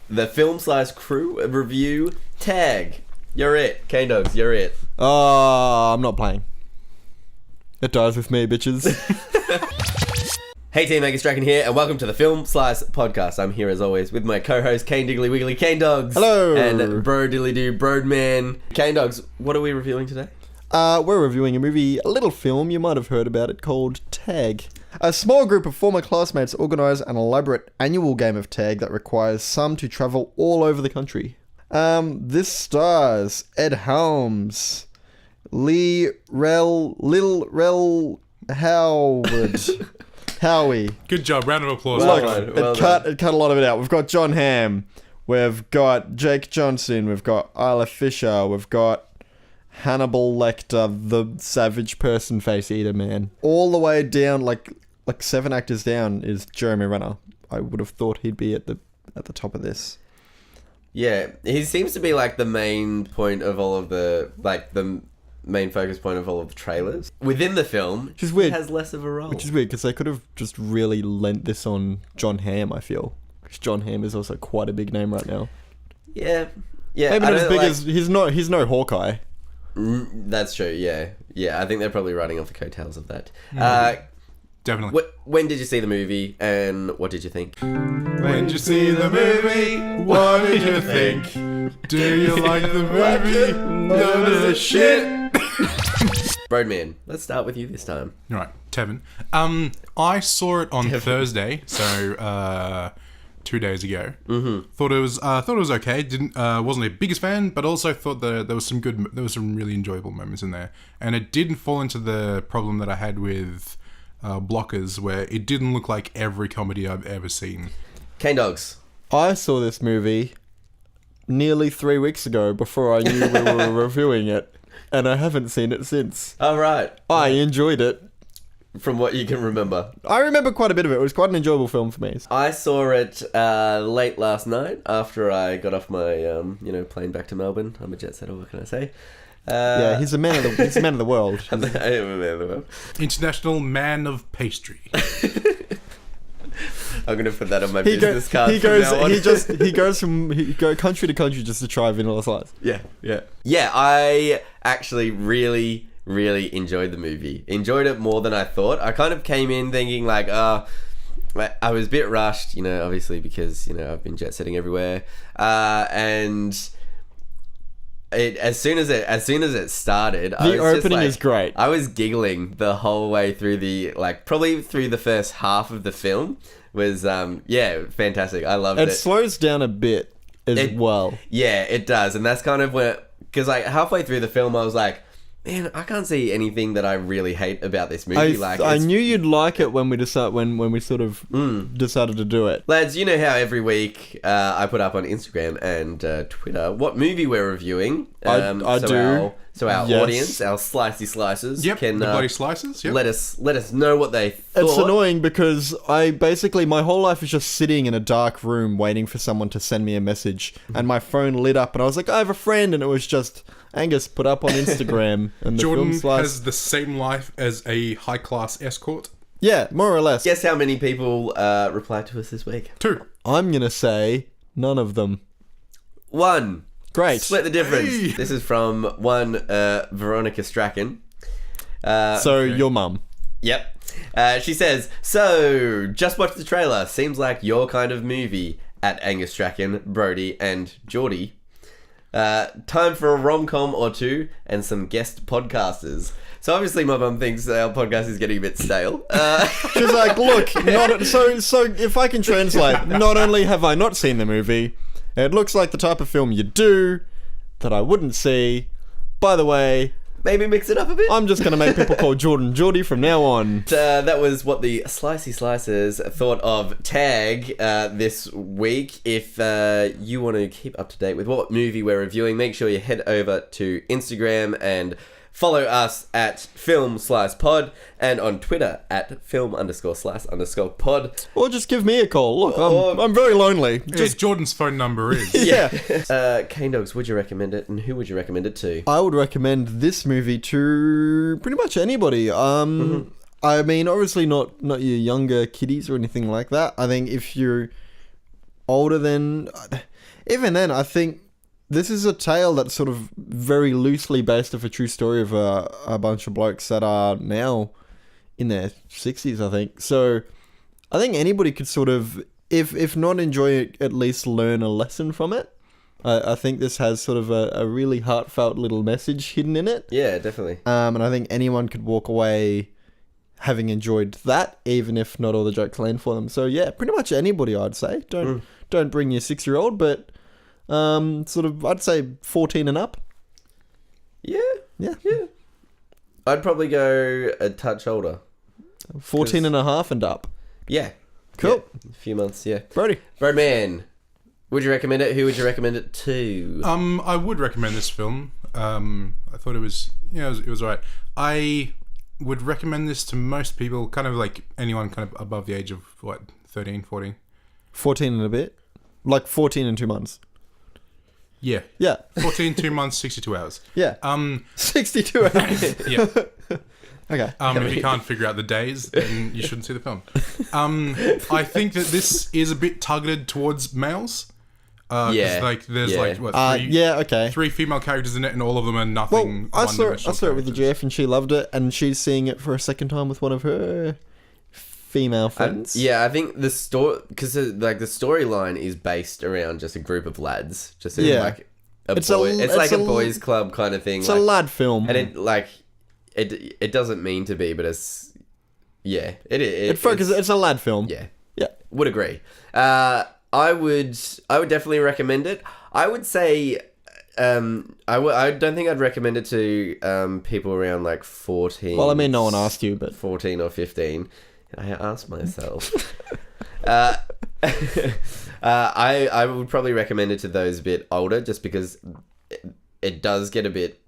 the Film Slice crew review Tag. You're it. K-Dogs, you're it. I'm not playing. It dies with me, bitches. Hey team, Angus Draken here, and welcome to the Film Slice podcast. I'm here as always with my co-host Kane Diggly Wiggly K-Dogs. Hello. And Bro Dilly Doo Broadman. K-Dogs, what are we reviewing today? We're reviewing a movie, a little film, you might have heard about it, called Tag. A small group of former classmates organise an elaborate annual game of tag that requires some to travel all over the country. This stars Ed Helms, Lil Rel Howard, Howie. Good job. Round of applause. It cut a lot of it out. We've got John Hamm, we've got Jake Johnson, we've got Isla Fisher, we've got Hannibal Lecter, the savage person face eater man. All the way down, like 7 actors down, is Jeremy Renner. I would have thought he'd be at the top of this. Yeah, he seems to be like the main point of all of the main focus point of all of the trailers. Within the film, Which is weird. he has less of a role. Which is weird because they could have just really lent this on John Hamm, I feel. Because John Hamm is also quite a big name right now. Yeah. Maybe not as big as he's no Hawkeye. That's true. Yeah. I think they're probably riding off the coattails of that. Definitely. When did you see the movie, and what did you think? When did you see the movie? What did you think? Do you like the movie? None of the shit. Broadman, let's start with you this time. All right, Tevin. I saw it on Thursday, so 2 days ago. Mm-hmm. Thought it was okay. Wasn't a biggest fan, but also thought that there was some really enjoyable moments in there, and it didn't fall into the problem that I had with Blockers, where it didn't look like every comedy I've ever seen. K-Dogs. I saw this movie nearly 3 weeks ago before I knew we were reviewing it, and I haven't seen it since. All right. I enjoyed it. From what you can remember. I remember quite a bit of it. It was quite an enjoyable film for me. I saw it late last night after I got off my plane back to Melbourne. I'm a jet setter, what can I say? Yeah, he's a man of the world. I am a man of the world. International Man of Pastry. I'm gonna put that on my business card. He goes from country to country just to try Vanilla Slice. Yeah. I actually really enjoyed the movie. Enjoyed it more than I thought. I kind of came in thinking like, I was a bit rushed, obviously because I've been jet setting everywhere, and. As soon as it started, the opening is great. I was giggling the whole way through probably through the first half of the film. Was fantastic. I loved it. It slows down a bit as well. Yeah, it does, and that's kind of where, because halfway through the film, I was like, man, I can't see anything that I really hate about this movie. I knew you'd like it when we decided when we sort of decided to do it. Lads, you know how every week I put up on Instagram and Twitter what movie we're reviewing. I do. So our audience, our slicey slices, can the bloody slices. Yep. Let us know what they thought. It's annoying because my whole life is just sitting in a dark room waiting for someone to send me a message, and my phone lit up, and I was like, I have a friend, and it was just Angus put up on Instagram, and the Jordan film slice has the same life as a high-class escort. Yeah, more or less. Guess how many people replied to us this week? 2. I'm gonna say none of them. 1. Great. Split the difference. Hey. This is from one Veronica Strachan. Your mum. Yep. She says, so, just watched the trailer. Seems like your kind of movie. At Angus Strachan, Brody, and Geordie. Time for a rom-com or two and some guest podcasters. So obviously my mum thinks our podcast is getting a bit stale. She's like, look, so if I can translate, not only have I not seen the movie, it looks like the type of film you do that I wouldn't see. By the way, maybe mix it up a bit. I'm just going to make people call Jordan Geordie from now on. That was what the Slicey Slicers thought of Tag this week. If you want to keep up to date with what movie we're reviewing, make sure you head over to Instagram and follow us at Film Slice Pod and on Twitter at film_slice_pod. Or just give me a call. Look, I'm very lonely. Just Jordan's phone number is. Yeah. K-Dogs, would you recommend it, and who would you recommend it to? I would recommend this movie to pretty much anybody. I mean, obviously not your younger kiddies or anything like that. I think if you're older than... even then, I think this is a tale that's sort of very loosely based off a true story of a bunch of blokes that are now in their 60s, I think. So I think anybody could sort of, if not enjoy it, at least learn a lesson from it. I think this has sort of a really heartfelt little message hidden in it. Yeah, definitely. And I think anyone could walk away having enjoyed that, even if not all the jokes land for them. So yeah, pretty much anybody, I'd say. Don't bring your 6-year-old, but sort of, I'd say 14 and up. Yeah. Yeah. I'd probably go a touch older. 14 and a half and up. Yeah. Cool. Yeah, a few months, yeah. Brody. Birdman. Would you recommend it? Who would you recommend it to? I would recommend this film. I thought it was, it was alright. I would recommend this to most people, kind of like anyone kind of above the age of, 13, 14? 14 and a bit. Like 14 and 2 months. Yeah. Yeah. 14, 2 months, 62 hours. Yeah. 62 hours. Yeah. Okay. If you can't figure out the days, then you shouldn't see the film. I think that this is a bit targeted towards males. 'Cause, like, there's okay. 3 female characters in it, and all of them are Well, nothing. I saw it with the characters. GF and she loved it, and she's seeing it for a second time with one of her female friends. Yeah, I think the story, because like the storyline is based around just a group of lads, just in, like it's like a boys' club kind of thing. It's like, a lad film, and it doesn't mean to be, but it's it focuses. It's a lad film. Yeah, would agree. I would definitely recommend it. I would say, I don't think I'd recommend it to people around like 14. Well, I mean, no one asked you, but 14 or 15. I asked myself. I would probably recommend it to those a bit older, just because it does get a bit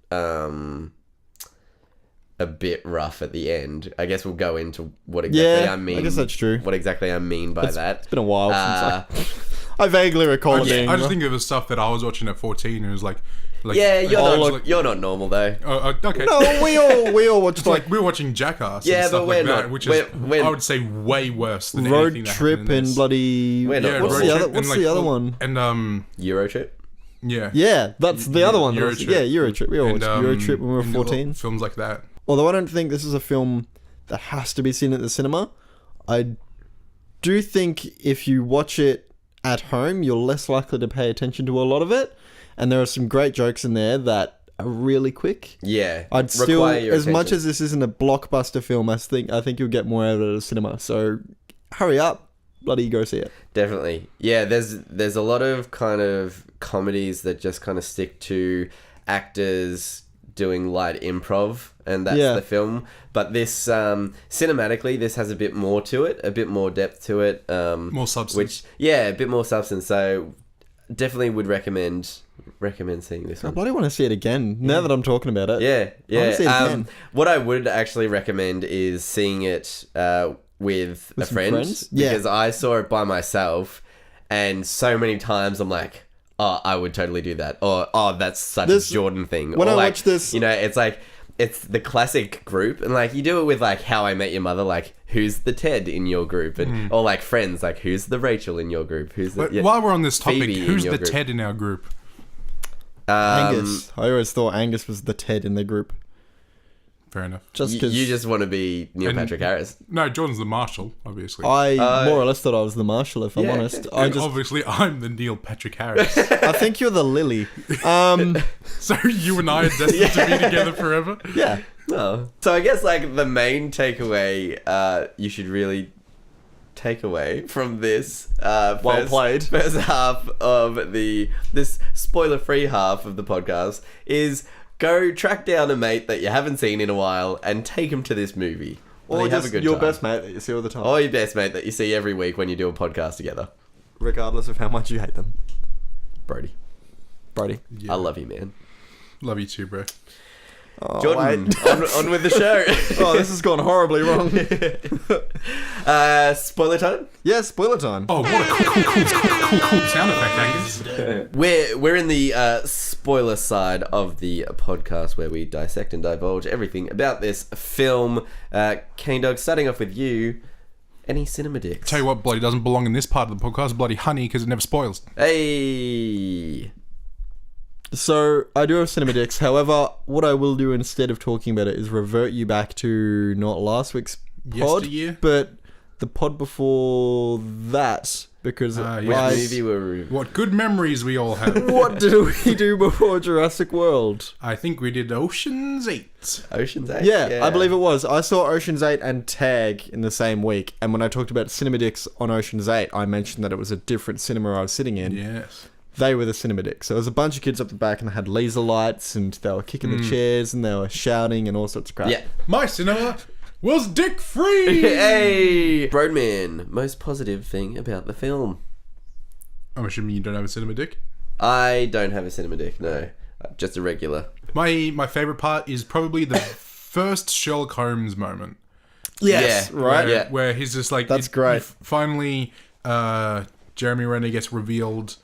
rough at the end. I guess we'll go into what exactly I mean. I guess that's true. What exactly I mean by that. It's been a while since I vaguely recall it being. I just think of the stuff that I was watching at 14, and it was like you're not normal though. Okay. No, we all watched like we were watching Jackass. Yeah, and stuff but we're like not. that, which is I would say way worse than Road anything that Trip happened in and this. bloody. We're not. What's Road the Trip other? and, What's like, the other one? And Eurotrip. Yeah, that's the other one. Eurotrip. Yeah, Eurotrip. We all watched And, Eurotrip when we were and 14. Films like that. Although I don't think this is a film that has to be seen at the cinema, I do think if you watch it at home, you're less likely to pay attention to a lot of it. And there are some great jokes in there that are really quick. Yeah. I'd still, Require your as much attention. as this isn't a blockbuster film, I think you'll get more out of it at the cinema. So hurry up, bloody go see it. Definitely. Yeah, there's a lot of kind of comedies that just kind of stick to actors doing light improv, and that's the film. But this, cinematically, this has a bit more to it, a bit more depth to it. More substance. A bit more substance. So definitely would recommend seeing this I one. bloody want to see it again, now that I'm talking about it. Yeah. I wanna see it again. What I would actually recommend is seeing it with a some friend. friends? Yeah. Because I saw it by myself, and so many times I'm like, oh, I would totally do that. Or, oh, that's such a Jordan thing. When or I like, watch this... You know, it's like, it's the classic group. And like, you do it with like How I Met Your Mother, like, who's the Ted in your group? And or like Friends, like, who's the Rachel in your group? Who's the... But while we're on this topic, Phoebe in who's your the group. Ted in our group? Angus. I always thought Angus was the Ted in the group. Fair enough. Just because You just want to be Neil Patrick Harris. No, Jordan's the Marshal, obviously. I more or less thought I was the Marshal, if I'm Yeah. honest. And obviously, I'm the Neil Patrick Harris. I think you're the Lily. So you and I are destined to be together forever? Yeah. Oh. So I guess like the main takeaway you should really take away from this played. first half of this spoiler-free half of the podcast is go track down a mate that you haven't seen in a while and take him to this movie. Or have a just good your time. best mate that you see all the time. Or your best mate that you see every week when you do a podcast together. Regardless of how much you hate them. Brody. Yeah. I love you, man. Love you too, bro. Oh, Jordan, on with the show. Oh, this has gone horribly wrong. Spoiler time? Yeah, spoiler time. Oh, what a cool sound effect, Angus. We're in the spoiler side of the podcast where we dissect and divulge everything about this film. Cane Dog, starting off with you, Any cinema dicks? Tell you what, bloody doesn't belong in this part of the podcast. Bloody honey, because it never spoils. Hey. So, I do have cinema dicks. However, what I will do instead of talking about it is revert you back to not last week's pod, Yesteryear? but the pod before that. Because yes. Which I... movie were we? What good memories we all have. What did we do before Jurassic World? I think we did Ocean's 8. Ocean's 8? Yeah, I believe it was. I saw Ocean's 8 and Tag in the same week. And when I talked about cinema dicks on Ocean's 8, I mentioned that it was a different cinema I was sitting in. Yes. They were the cinema dicks. So there was a bunch of kids up the back and they had laser lights and they were kicking the chairs and they were shouting and all sorts of crap. Yeah. My cinema was dick free. Hey! Broadman, most positive thing about the film? I'm assuming you don't have a cinema dick. I don't have a cinema dick, no. Just a regular. My favorite part is probably the first Sherlock Holmes moment. Yes, Yeah, right? yeah. Where he's just like... That's great. Finally, Jeremy Renner gets revealed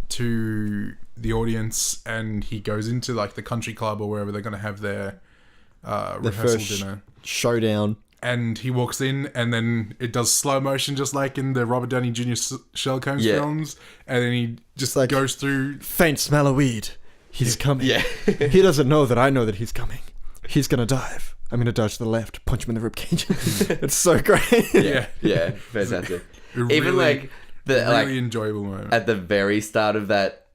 to the audience and he goes into like the country club or wherever they're going to have their rehearsal first dinner. Showdown. And he walks in, and then it does slow motion, just like in the Robert Downey Jr. Sherlock Holmes Yeah. films. And then he just like- goes through. Faint smell of weed. He's coming. Yeah. He doesn't know that I know that he's coming. He's gonna dive. I'm gonna dodge to the left, punch him in the ribcage. It's so great. Yeah, Yeah, fantastic. Really- Even like the really enjoyable moment. at the very start of that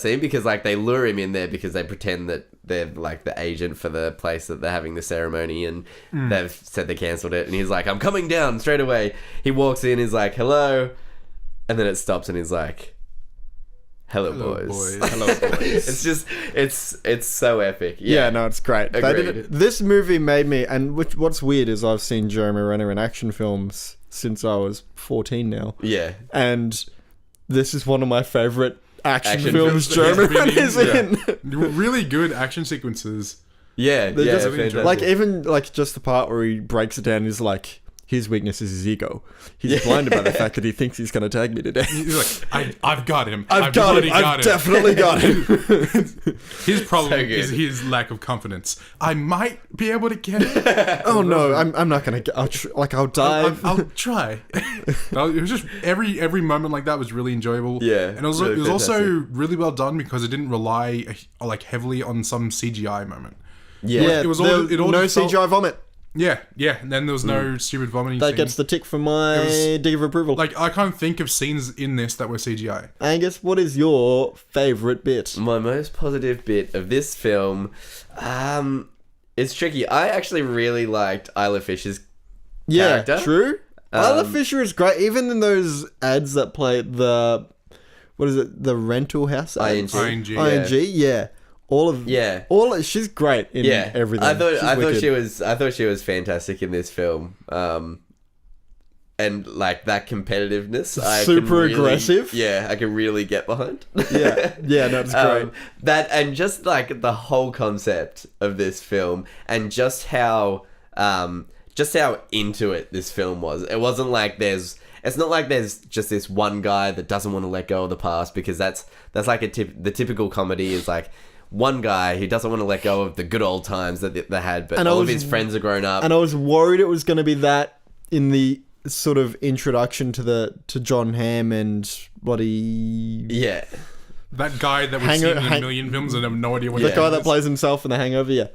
scene, because like they lure him in there because they pretend that they're like the agent for the place that they're having the ceremony, and they've said they cancelled it, and he's like, I'm coming down straight away. He walks in, he's like, hello, and then it stops and he's like, hello boys. Hello, boys. It's just it's so epic. Yeah, no, it's great. They did Agreed. it. This movie made me, and what's weird is I've seen Jeremy Renner in action films since I was 14 now, Yeah. and this is one of my favorite action Action films films Jeremy that Renner's he's in. Really good action sequences. Yeah, They're yeah, just- fantastic. Like even like just the part where he breaks it down, he's like, his weakness is his ego. He's blinded by the fact that he thinks he's going to tag me today. He's like, I've got him. I've got bloody him. I've definitely got him. His problem So good. is his lack of confidence. I might be able to get it. Oh no, I'm not going to. I'll dive. I'll try. No, it was just every moment like that was really enjoyable. Yeah, and it was really also fantastic. really well done because it didn't rely like heavily on some CGI moment. yeah. it was there all- it all no just felt- CGI vomit. Yeah, and then there was no stupid vomiting. That scene. gets the tick from my It was- dig of approval. like I can't think of scenes in this that were CGI. Angus, what is your favourite bit? My most positive bit of this film, it's tricky. I actually really liked Isla Fisher's Yeah, character. true. Isla Um, Fisher is great, even in those ads that play the, what is it, the rental house ads? ING. ING. ING, yeah. Yeah. She's great in Yeah, everything. I thought She's wicked. she was fantastic in this film. And like that competitiveness, I can Super really- aggressive. Yeah, I can really get behind. Yeah, no, it's great. That and just like the whole concept of this film, and just how into it this film was. It wasn't like it's not like there's just this one guy that doesn't want to let go of the past, because that's like the typical comedy is like one guy who doesn't want to let go of the good old times that they had, but And I all of was- his friends are grown up. And I was worried it was going to be that in the sort of introduction to John Hamm and bloody Yeah. That guy that we've Hanger- seen in a million films and have no idea what the he guy that is. plays himself in The Hangover. Yeah,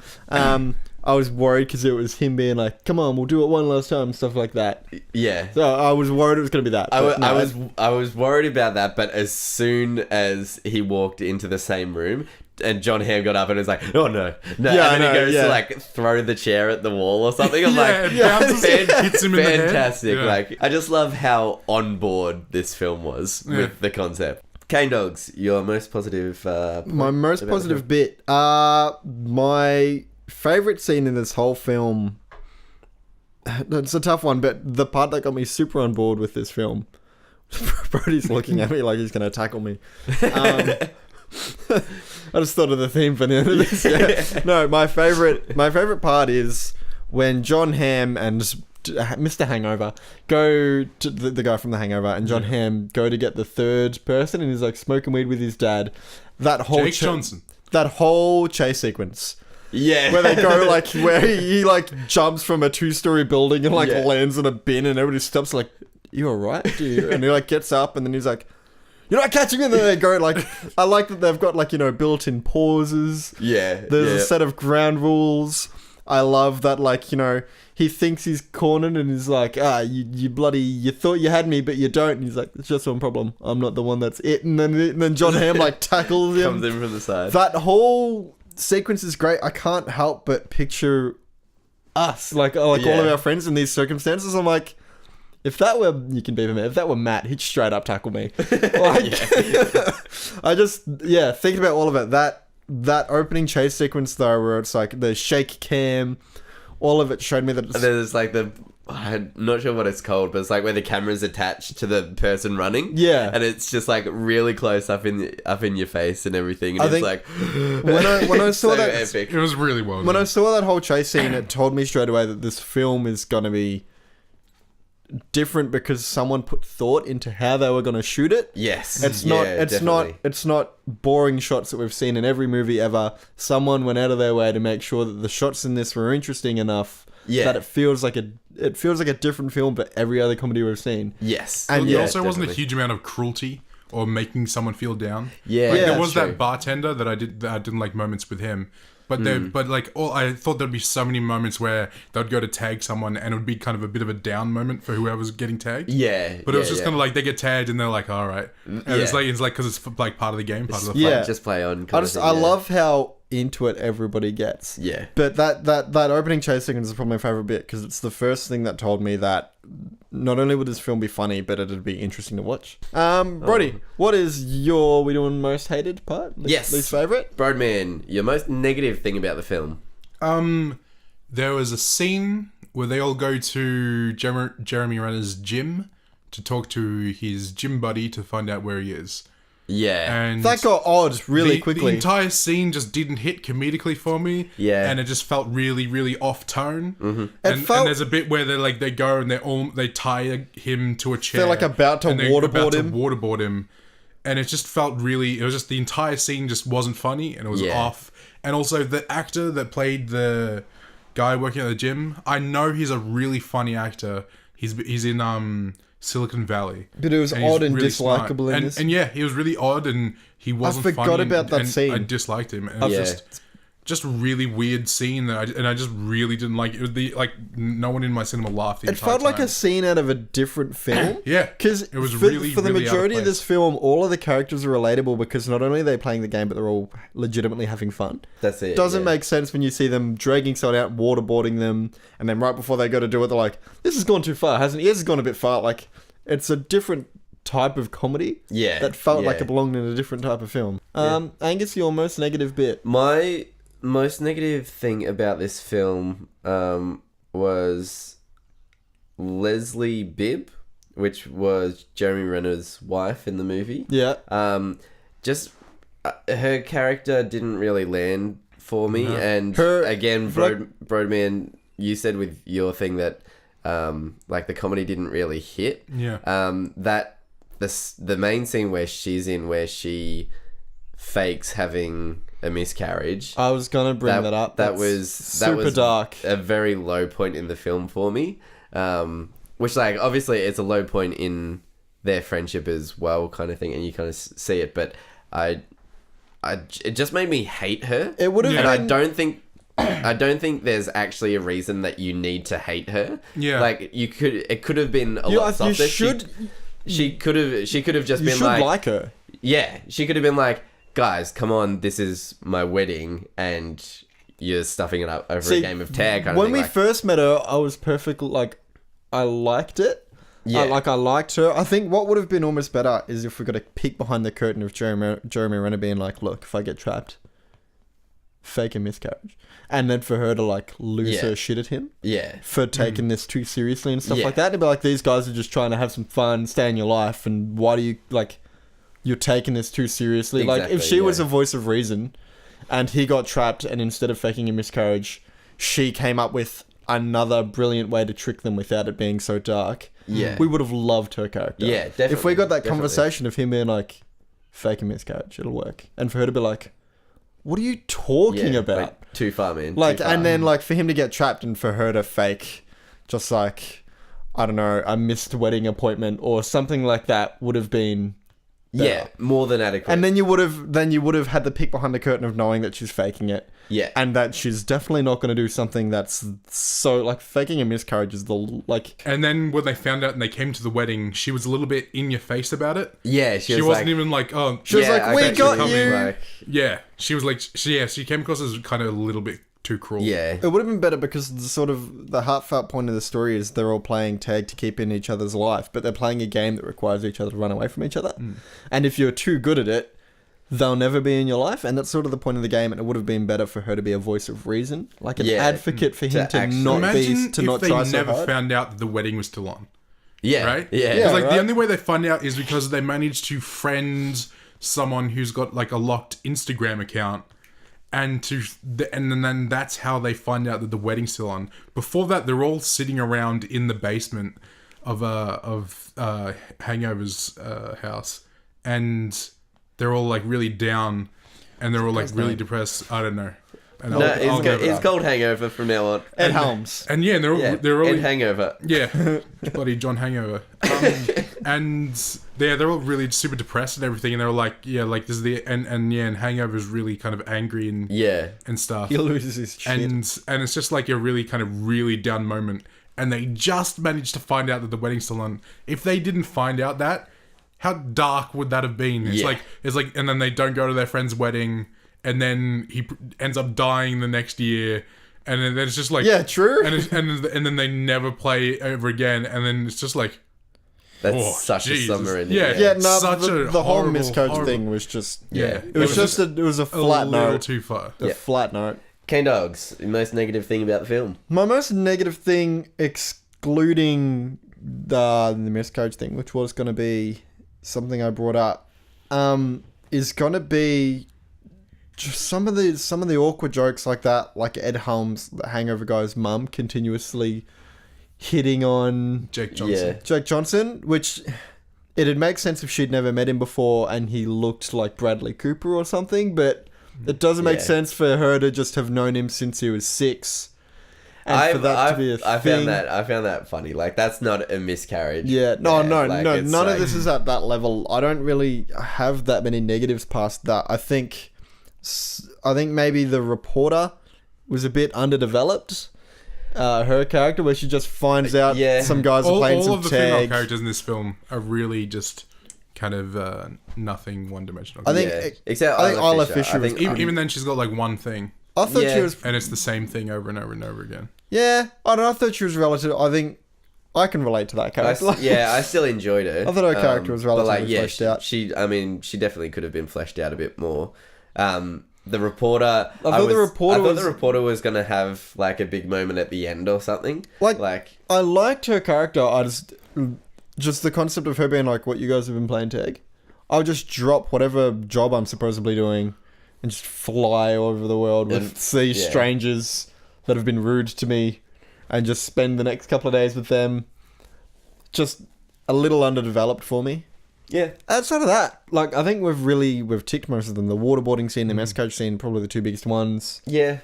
I was worried because it was him being like, "Come on, we'll do it one last time," stuff like that. Yeah. So I was worried it was going to be that. but no, I was worried about that, but as soon as he walked into the same room and John Hamm got up and was like, "Oh no, no!" Yeah, and then I he know, goes yeah. to like throw the chair at the wall or something. I'm Yeah, like, it bounces, hits him in the head. fantastic! Yeah. Like, I just love how on board this film was with the concept. Cane Dogs, your most positive. my most about the positive film? bit. My favorite scene in this whole film. It's a tough one, but the part that got me super on board with this film. Brody's looking at me like he's going to tackle me. I just thought of the theme for the end of this. Yeah. No, my favorite part is when John Hamm and Mr. Hangover go to the guy from The Hangover, and John Hamm go to get the third person, and he's like smoking weed with his dad. That whole Jake Johnson. that whole chase sequence. Yeah. Where they go like where he like jumps from a 2-story building and like Yeah. lands in a bin and everybody stops like, "You alright, dude?" And he like gets up and then he's like, "You're not catching me." And then they go like, I like that they've got like, you know, built-in pauses. Yeah. There's yeah. a set of ground rules. I love that, like, you know, he thinks he's cornered and he's like, you thought you had me, but you don't. And he's like, "It's just one problem. I'm not the one that's it." And then John Hamm like tackles him. Comes in from the side. That whole sequence is great. I can't help but picture us, like all of Yeah. our friends in these circumstances. I'm like, if that were, you can beat him. If that were Matt, he'd straight up tackle me. Like, I just, thinking about all of it. That opening chase sequence though, where it's like the shake cam, all of it showed me that it's, And there's like I'm not sure what it's called, but it's like where the camera's attached to the person running. Yeah. And it's just like really close up in your face and everything. And I it's think like when I saw so that epic. It was really well when done. I saw that whole chase scene, it told me straight away that this film is gonna be different because someone put thought into how they were gonna shoot it. Yes. It's Yeah, not. It's definitely. not boring shots that we've seen in every movie ever. Someone went out of their way to make sure that the shots in this were interesting enough Yeah. that it feels like a different film for every other comedy we've seen. Yes. And There yeah, also wasn't a definitely. huge amount of cruelty or making someone feel down. Yeah. Like, Yeah, there was that's true. that bartender that I didn't like moments with him. But Hmm. I thought there'd be so many moments where they'd go to tag someone and it would be kind of a bit of a down moment for whoever's getting tagged. Yeah. But it was just kind of like they get tagged and they're like, all right, and it's Yeah. like because it's like part of the game, part of the Yeah. fun. Just play on. kind of thing, I yeah. love how into it everybody gets. Yeah. But that opening chase sequence is probably my favorite bit because it's the first thing that told me that not only would this film be funny, but it'd be interesting to watch. Brody, what is your we doing most hated part? Yes. Least favorite? Broadman, your most negative thing about the film. There was a scene where they all go to Jeremy Renner's gym to talk to his gym buddy to find out where he is. Yeah. And That got odd really the quickly. entire scene just didn't hit comedically for me. Yeah. and it just felt really, really off tone. Mm-hmm. It felt- and there's a bit where they go and they tie him to a chair. They're, like, about to and they're waterboard about to him. waterboard him, and it just felt really. It was just the entire scene just wasn't funny and it was Yeah. off. And also the actor that played the guy working at the gym, I know he's a really funny actor. He's in Silicon Valley. But it was And he's odd and really smart. dislikable in and, this. And yeah, he was really odd and he wasn't forgot funny about that and scene. I disliked him. And it Yeah. was just a really weird scene that I just really didn't like. It was no one in my cinema laughed the It entire felt like time. a scene out of a different film. Yeah, Because it was for, really for the really out of majority of place. this film, all of the characters are relatable because not only are they playing the game, but they're all legitimately having fun. That's it. Doesn't yeah. make sense when you see them dragging someone out, waterboarding them, and then right before they go to do it, they're like, "This has gone too far, hasn't it? This has gone a bit far." Like, it's a different type of comedy. Yeah, That felt like yeah. it belonged in a different type of film. Angus, your most negative bit. My most negative thing about this film was Leslie Bibb, which was Jeremy Renner's wife in the movie. Yeah. Just her character didn't really land for me, and Her- again, like- Broadman, you said with your thing that like the comedy didn't really hit. Yeah. That the main scene where she's in, where she fakes having a miscarriage. I was gonna bring that up. That That's was super dark. a very low point in the film for me. Which, like, obviously it's a low point in their friendship as well, kind of thing, and you kind of see it. But it just made me hate her. It would have and been. I don't think there's actually a reason that you need to hate her. Yeah. like it could have been a You, lot you softer. should. She could have just You been should like, like her. yeah, she could have been like, guys, come on, this is my wedding, and you're stuffing it up over See, a game of tag. Kind When of we thing. Like, first met her, I was perfectly like, I liked it. Yeah. I liked her. I think what would have been almost better is if we got a peek behind the curtain of Jeremy Renner being like, look, if I get trapped, fake a miscarriage. And then for her to like lose Yeah. her shit at him yeah, for taking this too seriously and stuff Yeah. like that. And be like, these guys are just trying to have some fun, stay in your life. And why do you like, you're taking this too seriously? Like if Exactly, she was yeah. a voice of reason and he got trapped and instead of faking a miscarriage, she came up with another brilliant way to trick them without it being so dark. Yeah. We would have loved her character. Yeah, If we definitely, got that definitely. conversation of him being like, fake a miscarriage, it'll work. And for her to be like, what are you talking Yeah, about? like, too far, man. Like, Too far. and then like for him to get trapped and for her to fake just like, I don't know, a missed wedding appointment or something like that would have been yeah, more than adequate. and then you would have had the peek behind the curtain of knowing that she's faking it. Yeah. And that she's definitely not going to do something that's so like faking a miscarriage is the like. And then when they found out and they came to the wedding, she was a little bit in your face about it. yeah, She was wasn't like, even like, oh, She was like, I "We bet got you're you." coming, like, yeah. She was like, she came across as kind of a little bit too cruel. yeah. It would have been better because the sort of the heartfelt point of the story is they're all playing tag to keep in each other's life, but they're playing a game that requires each other to run away from each other. And if you're too good at it, they'll never be in your life, and that's sort of the point of the game. And it would have been better for her to be a voice of reason, like an Yeah, advocate for him to actually- not Imagine be to if not they try so never hard. found out that the wedding was still on. Yeah. Right? Yeah. Yeah. Because like right. the only way they find out is because they managed to friend someone who's got like a locked Instagram account, and then that's how they find out that the wedding's still on. Before that, they're all sitting around in the basement of Hangover's house, and they're all like really down, and they're all like really depressed. I don't know. And No, it's called Hangover from now on. Ed Helms. and yeah, Yeah, they're all and Hangover. yeah, bloody John Hangover. And they're all really super depressed and everything, and they're all like, yeah, like this is the and Hangover's really kind of angry and Yeah. and stuff. He loses his shit. And it's just like a really kind of really down moment, and they just managed to find out that the wedding's still on. If they didn't find out that, how dark would that have been? It's Yeah. like, and then they don't go to their friend's wedding, and then he ends up dying the next year, and then it's just like, Yeah, true. and then they never play ever again, and then it's just like, That's oh, such Jesus. a summer ending. Yeah. Yeah, no, Such the a whole horrible, miscarriage horrible- thing was just yeah, It was just a flat a little note. too far. A flat note. Cane Dogs, the most negative thing about the film. My most negative thing, excluding the miscarriage thing, which was going to be something I brought up, is going to be just some of the awkward jokes like that, like Ed Helms, the Hangover guy's mum, continuously hitting on Jake Johnson. Yeah. Jake Johnson, which it'd make sense if she'd never met him before and he looked like Bradley Cooper or something, but it doesn't make Yeah. sense for her to just have known him since he was 6. And for that to be a I thing. found that funny. Like, that's not a miscarriage. Yeah, no, like, no, it's none like- of this is at that level. I don't really have that many negatives past that. I think maybe the reporter was a bit underdeveloped. Her character, where she just finds out Yeah. some guys are All playing some of the female tag. characters in this film are really just kind of nothing one-dimensional. I think Yeah. Except I think Isla Isla Fisher. Fisher I was think- even then, she's got like one thing, I thought Yeah. she was. and it's the same thing over and over and over again. Yeah, I don't know. I thought she was relative. I think I can relate to that I character. I still enjoyed her. I thought her character was but, relatively fleshed out. She definitely could have been fleshed out a bit more. The reporter. I thought the reporter was gonna have like a big moment at the end or something. Like- I liked her character. I just the concept of her being like, "What, you guys have been playing tag?" I'll just drop whatever job I'm supposedly doing and just fly all over the world with And- these yeah. strangers that have been rude to me and just spend the next couple of days with them. Just a little underdeveloped for me. Yeah. Outside of that, like, I think we've ticked most of them. The waterboarding scene, the miscarriage scene, probably the two biggest ones. Yeah.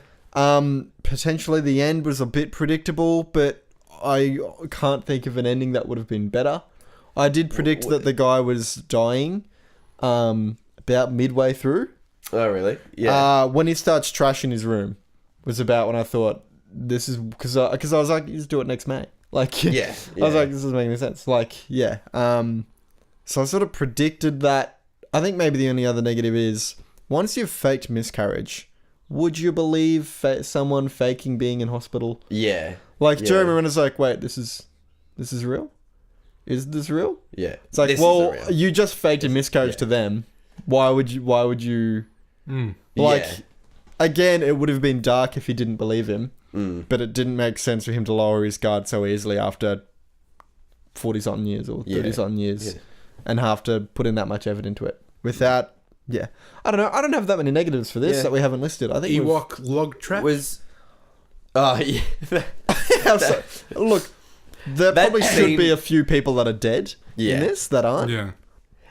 Potentially the end was a bit predictable, but I can't think of an ending that would have been better. I did predict that the guy was dying about midway through. Oh really? Yeah. When he starts trashing his room was about when I thought this is because I was like, just do it next May. Like, Yeah, I was yeah. like, this doesn't make any sense. Like, yeah. So I sort of predicted that. I think maybe the only other negative is once you've faked miscarriage, would you believe someone faking being in hospital? Yeah. Like Yeah. Jeremy Renner's like, wait, this is real? Is this real? Yeah. It's like, This is well, the real- you just faked a miscarriage to them. Why would you like? Yeah. Again, it would have been dark if you didn't believe him, but it didn't make sense for him to lower his guard so easily after 40-something years or 30-something years, Yeah. and have to put in that much effort into it without. Yeah, I don't know. I don't have that many negatives for this Yeah. that we haven't listed. I think we've- Ewok log trap. was. Oh yeah. So, look, there That probably should scene- be a few people that are dead Yeah. in this that aren't. Yeah.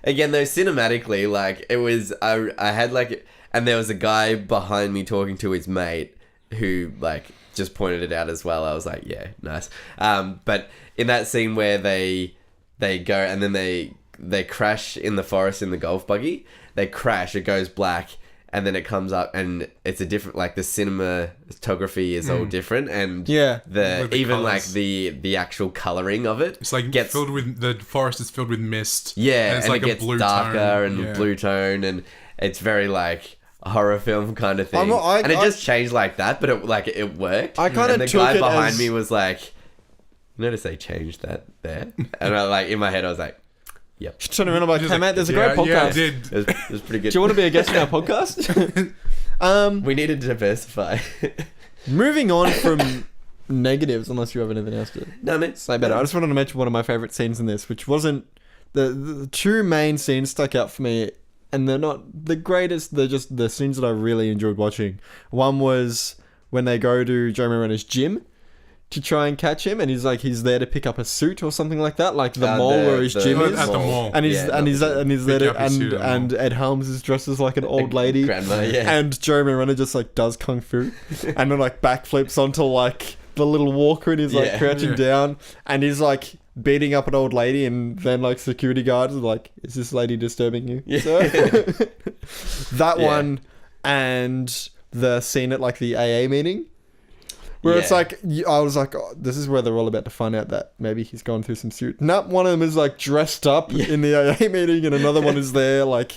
Again, though, cinematically, like, it was, I had, like, and there was a guy behind me talking to his mate who like just pointed it out as well. I was like, yeah, nice. But in that scene where they go and then they crash in the forest in the golf buggy, they crash, it goes black, and then it comes up and it's a different, like the cinematography is all different, and Yeah. With the even colours. like the actual coloring of it, It's like gets filled with the forest is filled with mist. yeah, and it's and like it a gets blue darker tone. and Yeah. blue tone, and it's very like a horror film kind of thing. And it just changed like that, but it worked. I kinda and the took guy it behind as- me was like, "You notice they changed that there?" And I like in my head I was like, "Yep, Turn around, I'm like, Just hey like, mate, there's a yeah, great Yeah, I podcast. did. it was pretty good." Do you want to be a guest on our podcast? We needed to diversify. Moving on from negatives, unless you have anything else to No, man. say about it. I just wanted to mention one of my favourite scenes in this, which wasn't... The two main scenes stuck out for me, and they're not the greatest, they're just the scenes that I really enjoyed watching. One was when they go to Jeremy Renner's gym to try and catch him, and he's there to pick up a suit or something like that, like the mall where his gym is. At the mall. And he's Yeah, and he's not and he's Pick there up to, his suit at the and Ed Helms is dressed as like an old lady, grandma, yeah. and Jeremy Renner just like does kung fu, and then like backflips onto like the little walker, and he's like Yeah. crouching Yeah. down, and he's like beating up an old lady, and then like security guards are like, "Is this lady disturbing you?" Yeah. So, that Yeah. one, and the scene at like the AA meeting. Where it's Yeah. like, I was like, oh, this is where they're all about to find out that maybe he's gone through some suit. No, one of them is like dressed up in the AA meeting, and another one is there like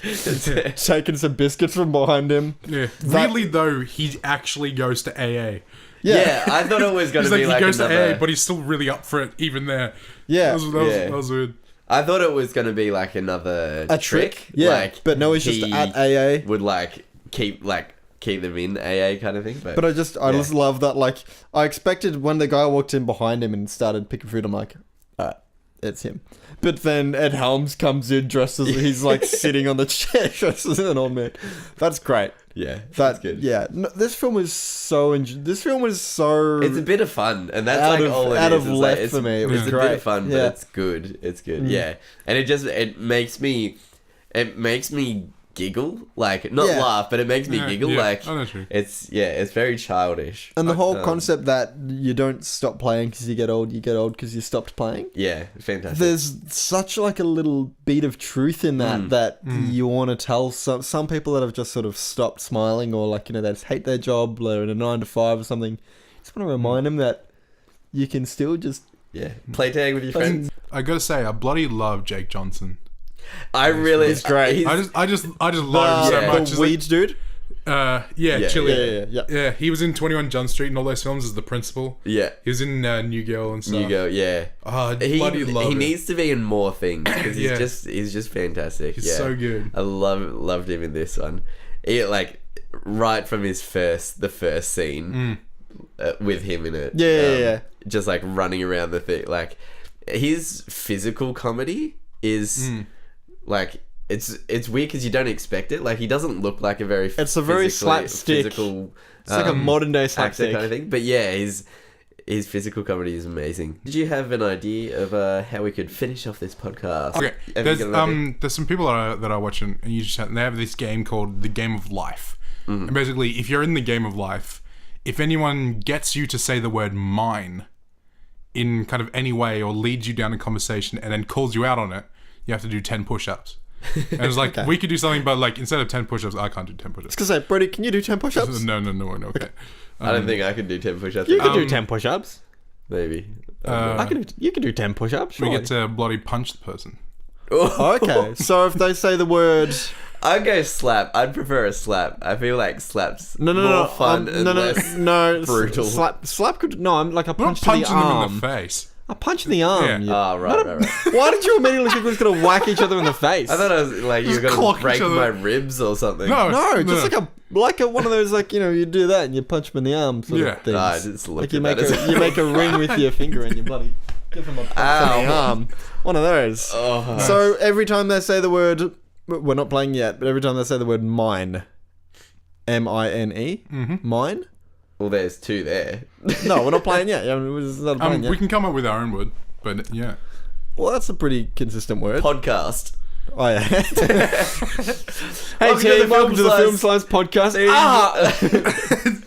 taking some biscuits from behind him. Yeah. That- Weirdly though, he actually goes to AA. Yeah, I thought it was going He's to like, be like he goes another... to AA, but he's still really up for it even there. Yeah, That was weird. I thought it was going to be like another a trick. Yeah, like, but no, he's just he at AA. would like keep them in AA kind of thing. But I just love that. Like, I expected when the guy walked in behind him and started picking food, I'm like, alright, it's him. But then Ed Helms comes in dressed as he's like sitting on the chair dressed as an old man. That's great. yeah, that's good. Yeah, no, this film was so. This film was so. It's a bit of fun, and that's Out like of- all it out is. of It's left like, it's, for me. It was it's a great. bit of fun, Yeah. but it's good. It's good. Yeah, and it makes me giggle, like not Yeah. laugh, but it makes me Yeah, giggle. yeah. Like Oh, that's true. it's very childish. And the whole Um, concept that you don't stop playing because you get old because you stopped playing. Yeah, fantastic. There's such like a little beat of truth in that you want to tell some people that have just sort of stopped smiling, or like, they just hate their job, they're in a 9 to 5 or something. Just want to remind them that you can still just... Yeah, play tag with your friends. I gotta say, I bloody love Jake Johnson. I really, He's great. I just love him so yeah. much. The It's weeds dude. yeah, Yeah, Chili. Yeah. Yeah, he was in 21 Jump Street and all those films as the principal. Yeah, He was in New Girl and stuff. you go. Yeah, Oh, I he bloody love he it. needs to be in more things because Yeah. he's just fantastic. He's yeah. so good. I loved him in this one. He, like right from the first scene with him in it. Yeah. Just like running around the thing. Like his physical comedy is like it's weird because you don't expect it. Like he doesn't look like a very It's a very slapstick. physical. It's like a modern day actor slapstick. kind of thing. But yeah, his physical comedy is amazing. Did you have an idea of how we could finish off this podcast? Okay, Have you got an idea? there's some people that I watch and you just they have this game called the Game of Life. And basically, if you're in the Game of Life, if anyone gets you to say the word mine in kind of any way or leads you down a conversation and then calls you out on it, you have to do 10 push-ups. And it's like, we could do something, but like instead of 10 push-ups, I can't do 10 push-ups. Because like, Brody, can you do 10 push-ups? No, okay. I don't think I could do 10 push-ups. You can do 10 push-ups. Maybe. You can do 10 push-ups. We Surely. get to bloody punch the person. Okay, so if they say the word... I'd go slap. I'd prefer a slap. I feel like slaps more fun and less brutal. Slap could... No, I'm like a We're not punch to the punching them in arm. the face. A punch in the arm. Yeah. you- Oh, right. Why did you immediately think we was going to whack each other in the face? I thought I was like you were Just gonna clock break each other. my ribs or something. No, just like a one of those, like, you do that and you punch them in the arm sort Yeah. of things. I just looked Like you at make that as you make a ring with your finger and you bloody give them a punch in the Ow. arm. One of those. Oh. So every time they say the word, we're not playing yet, but every time they say the word mine, M-I-N-E, mine. Well, there's two there. No, we're not playing yet. Yeah, we're not playing yet. We can come up with our own word, but yeah. Well, that's a pretty consistent word. Podcast. Oh yeah. Hey Welcome to the team, welcome to the Film Film Slice podcast.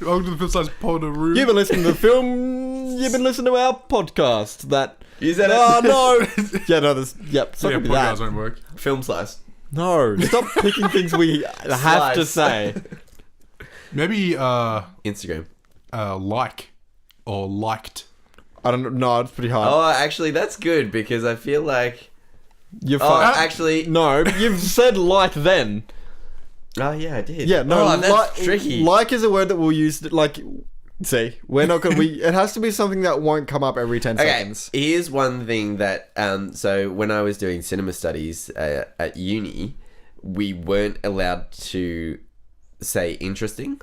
Welcome to the Film Slice Podaroo. You've been listening to the film. You've been listening to our podcast. That. You said it. Oh no. Yeah, no. This. Yep. It's not Yeah, gonna be that. podcasts won't work. Film slice. No. Stop picking things we have to Slice. say. Maybe Instagram. like or liked. I don't know. It's pretty hard. Oh, actually, that's good because I feel like. You're Oh, fine. actually. No, you've said like then. Oh, yeah, I did. Yeah, no. Oh, that's tricky. Like is a word that we'll use. Like, see, we're not gonna. It has to be something that won't come up every 10 Okay, seconds. here's one thing that so when I was doing cinema studies at uni, we weren't allowed to say interesting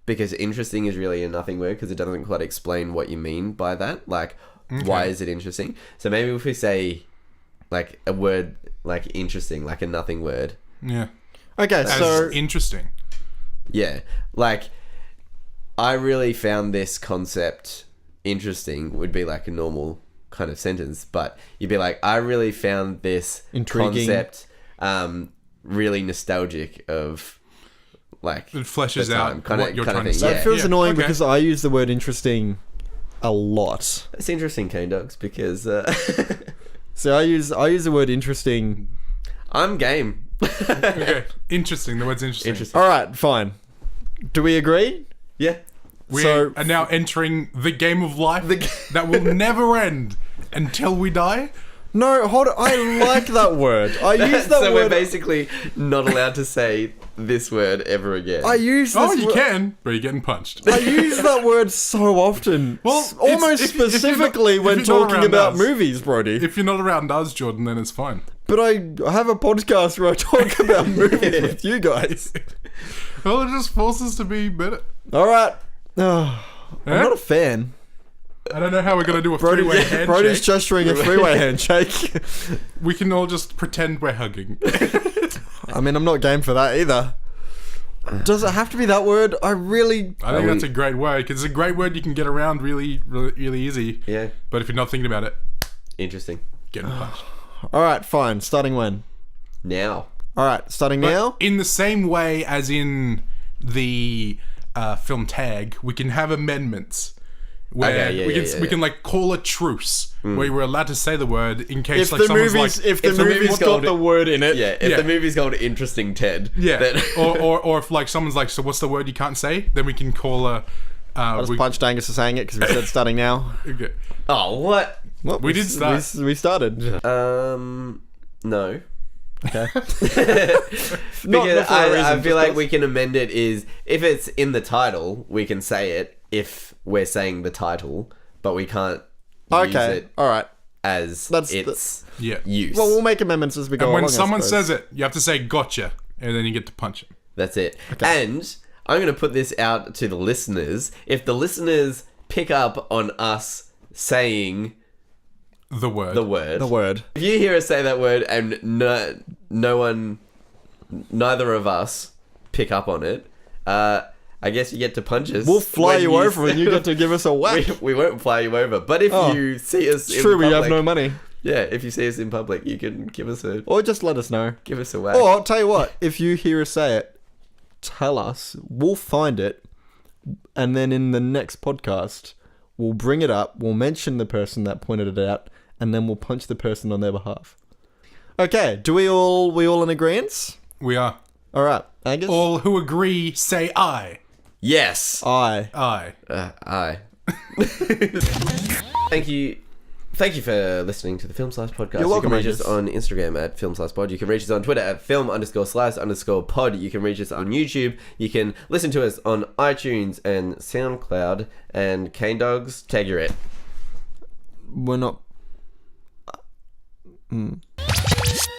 because interesting is really a nothing word because it doesn't quite explain what you mean by that. Like, why is it interesting? So maybe if we say like a word like interesting, like a nothing word. Yeah. Okay, As so interesting. Yeah, like I really found this concept interesting would be like a normal kind of sentence, but you'd be like, I really found this Intriguing. concept really nostalgic of like It fleshes the time, out kinda- what you're kinda trying to thing, say. that feels Yeah, annoying okay. because I use the word interesting a lot. It's interesting, Cane Dogs, because So I use the word interesting. I'm game. Okay. Interesting. The word's interesting. Interesting. All right, fine. Do we agree? Yeah. We So- are now entering the game of life The ga- that will never end until we die. No, hold on. I like that word. I use that So we're word. basically not alled to say this word ever again. I use this Oh, you word. can, but you're getting punched. I use that word so often. Well, Almost if you're not- specifically if when you're not talking around about us. movies, Brody. If you're not around us, Jordan, then it's fine. But I have a podcast where I talk about movies with you guys. Well, it just forces us to be better. All right. I'm Eh? not a fan. I don't know how we're going to do a Brody, three-way handshake. Brody's gesturing a three-way handshake. We can all just pretend we're hugging. I mean, I'm not game for that either. Does it have to be that word? I really... I think that's a great word, because it's a great word you can get around really, really, really easy. Yeah. But if you're not thinking about it, Interesting. getting punched. All right, fine. Starting when? Now. All right, starting now? In the same way as in the film Tag, we can have amendments. Where Okay, yeah, we can yeah, we yeah. can like call a truce where we're allowed to say the word in case If like the someone's movie's, like if the if the movie's movie's got called- the word in it... Yeah, if Yeah. the movie's called Interesting Ted. yeah, then- or if like someone's like, so what's the word you can't say? Then we can call a. I just punched Angus for saying it because we said starting now. Okay. Oh, what? Well, We did start. We started. No. Okay. Because not for a I reason, feel just like 'cause- we can amend it is if it's in the title, we can say it if we're saying the title, but we can't use Okay, it all right. as That's- its Yeah. use. Well, we'll make amendments as we go And when along, I someone suppose. says it, you have to say "gotcha," and then you get to punch him. That's it. And I'm going to put this out to the listeners. If the listeners pick up on us saying The word. the word, The word. if you hear us say that word and neither of us pick up on it, I guess you get to punch us. We'll fly when you over and you get to give us a whack. we won't fly you over. But if Oh. you see us It's in true, public, we have no money. yeah, if you see us in public, you can give us a Or just let us know. whack. Or I'll tell you what, if you hear us say it, tell us. We'll find it. And then in the next podcast, we'll bring it up. We'll mention the person that pointed it out. And then we'll punch the person on their behalf. Okay, do we all in agreement? We are. All right, Angus? All who agree say "I." Yes. Aye. I. Aye. Thank you. Thank you for listening to the Film Slice podcast. You're welcome, you can reach us Angus. on Instagram at Film Slice Pod. You can reach us on Twitter at film_slice_pod. You can reach us on YouTube. You can listen to us on iTunes and SoundCloud. And Cane Dogs, tag your it. We're not...